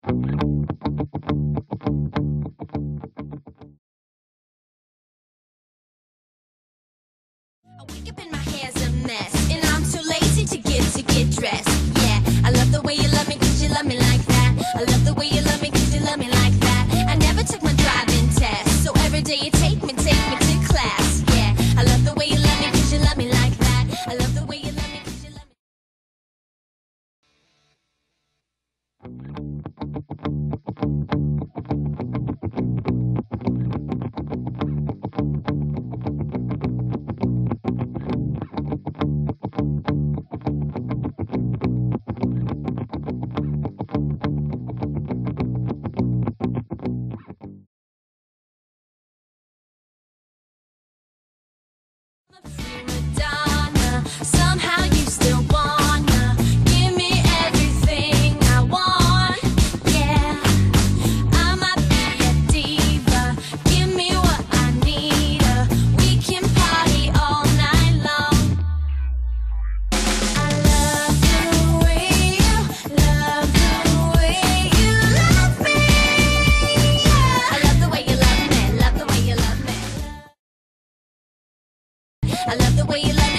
I wake up and my hair's a mess, and I'm too lazy to get dressed. Yeah, I love the way you love me 'cause you love me like that. I love the way you love me 'cause you love me like that. I never took my driving test, so every day you take me to class. Yeah, I love the way you love me 'cause you love me like that. I love the way you love me 'cause you love me. Madonna, somehow you still wanna give me everything I want. Yeah, I might be a diva, give me what I need. We can party all night long. I love the way you love me. Yeah. I love the way you love me, love the way you love me. I love the way you love me.